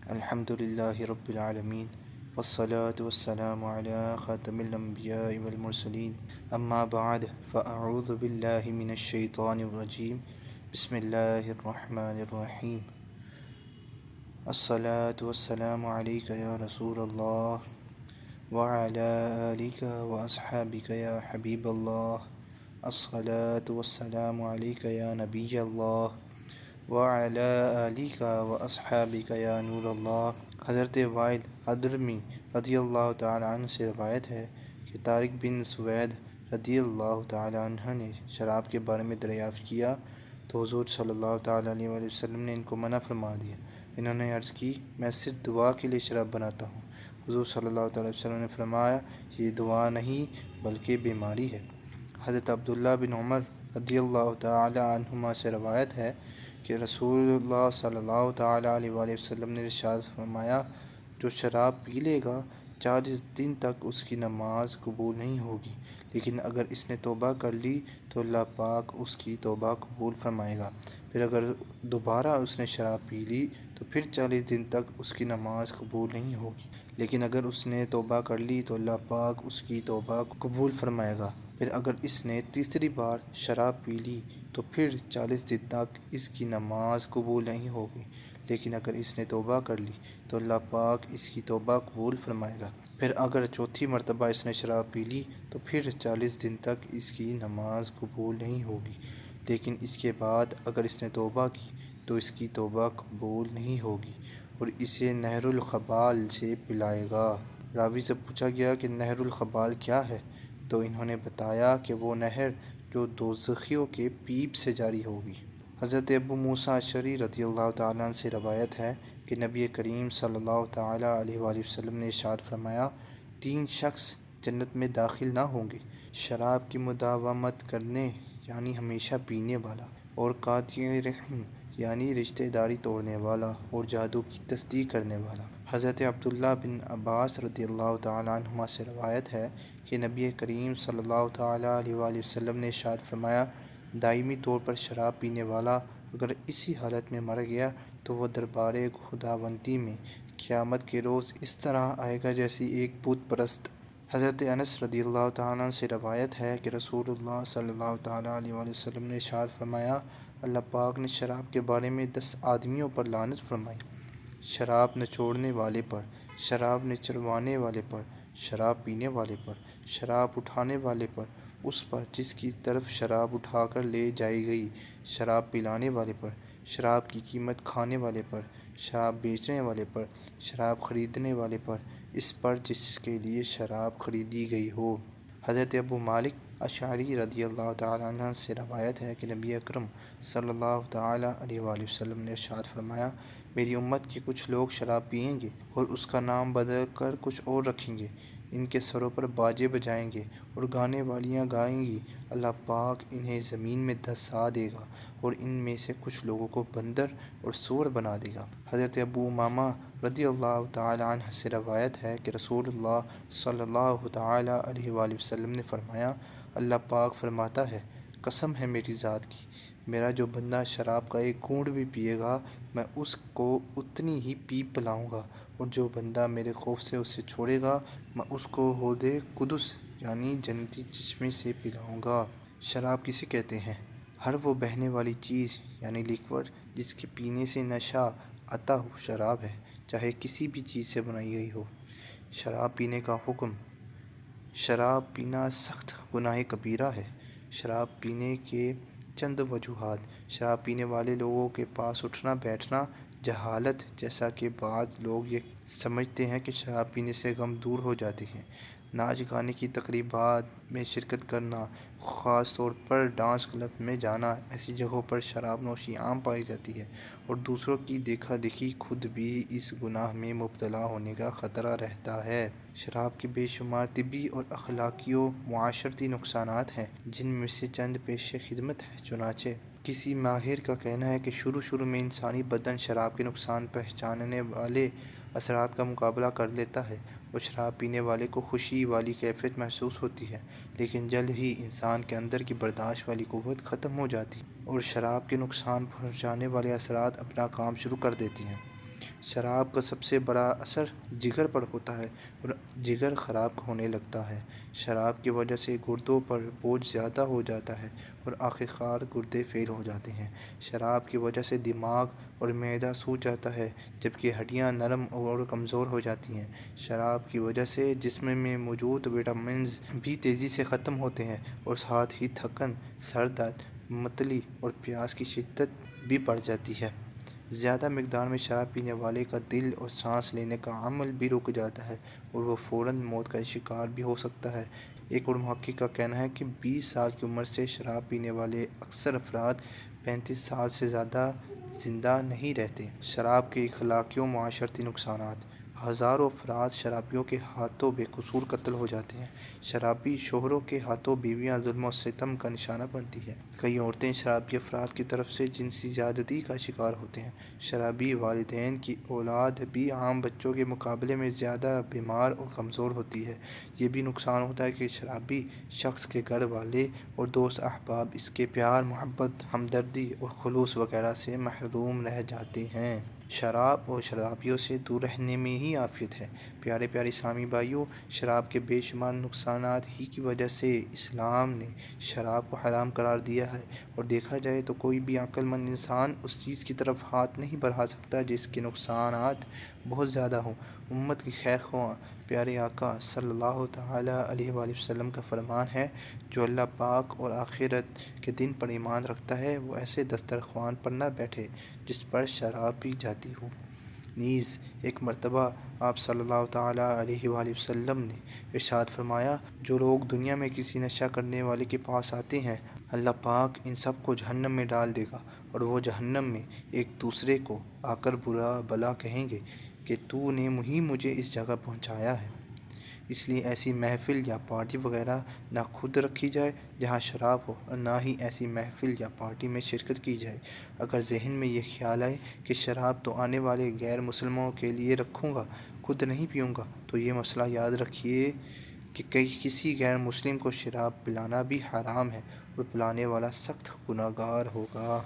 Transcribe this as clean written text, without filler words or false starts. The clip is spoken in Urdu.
الحمد لله رب العالمين والصلاة والسلام على خاتم الأنبياء والمرسلين أما بعد فأعوذ بالله من الشيطان الرجيم بسم الله الرحمن الرحيم الصلاة والسلام عليك يا رسول الله وعلى آلك وأصحابك يا حبيب الله الصلاة والسلام عليك يا نبي الله وعلى آلك وأصحابك يا نور اللہ۔ حضرت وائل حضرمی رضی اللہ تعالیٰ عنہ سے روایت ہے کہ طارق بن سوید رضی اللہ تعالیٰ عنہ نے شراب کے بارے میں دریافت کیا تو حضور صلی اللہ تعالیٰ علیہ وآلہ وسلم نے ان کو منع فرما دیا۔ انہوں نے عرض کی، میں صرف دعا کے لیے شراب بناتا ہوں۔ حضور صلی اللہ تعالیٰ علیہ وسلم نے فرمایا، یہ دعا نہیں بلکہ بیماری ہے۔ حضرت عبداللہ بن عمر رضی اللہ تعالیٰ عنہما سے روایت ہے کہ رسول اللہ صلی اللہ تعالیٰ علیہ وآلہ وسلم نے ارشاد فرمایا، جو شراب پی لے گا 40 دن تک اس کی نماز قبول نہیں ہوگی، لیکن اگر اس نے توبہ کر لی تو اللہ پاک اس کی توبہ قبول فرمائے گا۔ پھر اگر دوبارہ اس نے شراب پی لی تو پھر 40 دن تک اس کی نماز قبول نہیں ہوگی، لیکن اگر اس نے توبہ کر لی تو اللہ پاک اس کی توبہ قبول فرمائے گا۔ پھر اگر اس نے تیسری بار شراب پی لی تو پھر 40 دن تک اس کی نماز قبول نہیں ہوگی، لیکن اگر اس نے توبہ کر لی تو اللہ پاک اس کی توبہ قبول فرمائے گا۔ پھر اگر چوتھی مرتبہ اس نے شراب پی لی تو پھر 40 دن تک اس کی نماز قبول نہیں ہوگی، لیکن اس کے بعد اگر اس نے توبہ کی تو اس کی توبہ قبول نہیں ہوگی اور اسے نہر الخبال سے پلائے گا۔ راوی سے پوچھا گیا کہ نہر الخبال کیا ہے؟ تو انہوں نے بتایا کہ وہ نہر جو دوزخیوں کے پیپ سے جاری ہوگی۔ حضرت ابو موسیٰ اشعری رضی اللہ تعالیٰ عنہ سے روایت ہے کہ نبی کریم صلی اللہ تعالیٰ علیہ وآلہ وسلم نے ارشاد فرمایا، 3 شخص جنت میں داخل نہ ہوں گے، شراب کی مداومت کرنے یعنی ہمیشہ پینے والا، اور قاطع رحم یعنی رشتہ داری توڑنے والا، اور جادو کی تصدیق کرنے والا۔ حضرت عبداللہ بن عباس رضی اللہ تعالیٰ عنہما سے روایت ہے کہ نبی کریم صلی اللہ تعالیٰ علیہ وآلہ وسلم نے ارشاد فرمایا، دائمی طور پر شراب پینے والا اگر اسی حالت میں مر گیا تو وہ دربار خداوندی میں قیامت کے روز اس طرح آئے گا جیسے ایک بت پرست۔ حضرت انس رضی اللہ تعالیٰ عنہ سے روایت ہے کہ رسول اللہ صلی اللہ تعالیٰ علیہ وآلہ وسلم نے ارشاد فرمایا، اللہ پاک نے شراب کے بارے میں 10 آدمیوں پر لعنت فرمائی، شراب نچوڑنے والے پر، شراب نچڑوانے والے پر، شراب پینے والے پر، شراب اٹھانے والے پر، اس پر جس کی طرف شراب اٹھا کر لے جائی گئی، شراب پلانے والے پر، شراب کی قیمت کھانے والے پر، شراب بیچنے والے پر، شراب خریدنے والے پر، اس پر جس کے لیے شراب خریدی گئی ہو۔ حضرت ابو مالک اشعری رضی اللہ تعالیٰ عنہ سے روایت ہے کہ نبی اکرم صلی اللہ تعالیٰ علیہ وآلہ وسلم نے ارشاد فرمایا، میری امت کے کچھ لوگ شراب پئیں گے اور اس کا نام بدل کر کچھ اور رکھیں گے، ان کے سروں پر باجے بجائیں گے اور گانے والیاں گائیں گی، اللہ پاک انہیں زمین میں دھسا دے گا اور ان میں سے کچھ لوگوں کو بندر اور سور بنا دے گا۔ حضرت ابو امامہ رضی اللہ تعالیٰ عنہ سے روایت ہے کہ رسول اللہ صلی اللہ تعالیٰ علیہ وآلہ وسلم نے فرمایا، اللہ پاک فرماتا ہے، قسم ہے میری ذات کی، میرا جو بندہ شراب کا ایک گھونٹ بھی پیے گا میں اس کو اتنی ہی پیپ پلاؤں گا، اور جو بندہ میرے خوف سے اسے چھوڑے گا میں اس کو حوض قدس یعنی جنتی چشمے سے پلاؤں گا۔ شراب کسے کہتے ہیں؟ ہر وہ بہنے والی چیز یعنی لیکوئڈ جس کے پینے سے نشہ آتا ہو شراب ہے، چاہے کسی بھی چیز سے بنائی گئی ہو۔ شراب پینے کا حکم۔ شراب پینا سخت گناہ کبیرہ ہے۔ شراب پینے کے چند وجوہات۔ شراب پینے والے لوگوں کے پاس اٹھنا بیٹھنا، جہالت، جیسا کہ بعض لوگ یہ سمجھتے ہیں کہ شراب پینے سے غم دور ہو جاتے ہیں۔ ناچ گانے کی تقریبات میں شرکت کرنا، خاص طور پر ڈانس کلب میں جانا، ایسی جگہوں پر شراب نوشی عام پائی جاتی ہے، اور دوسروں کی دیکھا دیکھی خود بھی اس گناہ میں مبتلا ہونے کا خطرہ رہتا ہے۔ شراب کے بے شمار طبی اور اخلاقی و معاشرتی نقصانات ہیں، جن میں سے چند پیش خدمت ہیں۔ چنانچہ کسی ماہر کا کہنا ہے کہ شروع میں انسانی بدن شراب کے نقصان پہنچانے والے اثرات کا مقابلہ کر لیتا ہے اور شراب پینے والے کو خوشی والی کیفیت محسوس ہوتی ہے، لیکن جلد ہی انسان کے اندر کی برداشت والی قوت ختم ہو جاتی ہے اور شراب کے نقصان پہنچانے والے اثرات اپنا کام شروع کر دیتی ہیں۔ شراب کا سب سے بڑا اثر جگر پر ہوتا ہے اور جگر خراب ہونے لگتا ہے۔ شراب کی وجہ سے گردوں پر بوجھ زیادہ ہو جاتا ہے اور آخر کار گردے فیل ہو جاتے ہیں۔ شراب کی وجہ سے دماغ اور معدہ سوج جاتا ہے جبکہ ہڈیاں نرم اور کمزور ہو جاتی ہیں۔ شراب کی وجہ سے جسم میں موجود وٹامنز بھی تیزی سے ختم ہوتے ہیں اور ساتھ ہی تھکن، سر درد، متلی اور پیاس کی شدت بھی بڑھ جاتی ہے۔ زیادہ مقدار میں شراب پینے والے کا دل اور سانس لینے کا عمل بھی رک جاتا ہے اور وہ فوراً موت کا شکار بھی ہو سکتا ہے۔ ایک اور محقق کا کہنا ہے کہ 20 سال کی عمر سے شراب پینے والے اکثر افراد 35 سال سے زیادہ زندہ نہیں رہتے۔ شراب کے اخلاقی و معاشرتی نقصانات: ہزاروں افراد شرابیوں کے ہاتھوں بے قصور قتل ہو جاتے ہیں۔ شرابی شوہروں کے ہاتھوں بیویاں ظلم و ستم کا نشانہ بنتی ہیں۔ کئی عورتیں شرابی افراد کی طرف سے جنسی زیادتی کا شکار ہوتے ہیں۔ شرابی والدین کی اولاد بھی عام بچوں کے مقابلے میں زیادہ بیمار اور کمزور ہوتی ہے۔ یہ بھی نقصان ہوتا ہے کہ شرابی شخص کے گھر والے اور دوست احباب اس کے پیار، محبت، ہمدردی اور خلوص وغیرہ سے محروم رہ جاتے ہیں۔ شراب اور شرابیوں سے دور رہنے میں ہی عافیت ہے۔ پیارے پیارے اسلامی بھائیو، شراب کے بے شمار نقصانات ہی کی وجہ سے اسلام نے شراب کو حرام قرار دیا ہے، اور دیکھا جائے تو کوئی بھی عقل مند انسان اس چیز کی طرف ہاتھ نہیں بڑھا سکتا جس کے نقصانات بہت زیادہ ہوں۔ امت کے خیر خواہ پیارے آقا صلی اللہ تعالیٰ علیہ وآلہ وسلم کا فرمان ہے، جو اللہ پاک اور آخرت کے دن پر ایمان رکھتا ہے وہ ایسے دسترخوان پر نہ بیٹھے جس پر شراب پی جاتی ہو۔ نیز ایک مرتبہ آپ صلی اللہ تعالیٰ علیہ وآلہ وسلم نے ارشاد فرمایا، جو لوگ دنیا میں کسی نشہ کرنے والے کے پاس آتے ہیں، اللہ پاک ان سب کو جہنم میں ڈال دے گا، اور وہ جہنم میں ایک دوسرے کو آ کر برا بھلا کہیں گے کہ تو نے ہی مجھے اس جگہ پہنچایا ہے۔ اس لیے ایسی محفل یا پارٹی وغیرہ نہ خود رکھی جائے جہاں شراب ہو، اور نہ ہی ایسی محفل یا پارٹی میں شرکت کی جائے۔ اگر ذہن میں یہ خیال آئے کہ شراب تو آنے والے غیر مسلموں کے لیے رکھوں گا، خود نہیں پیوں گا، تو یہ مسئلہ یاد رکھیے کہ کسی غیر مسلم کو شراب پلانا بھی حرام ہے اور پلانے والا سخت گنہگار ہوگا۔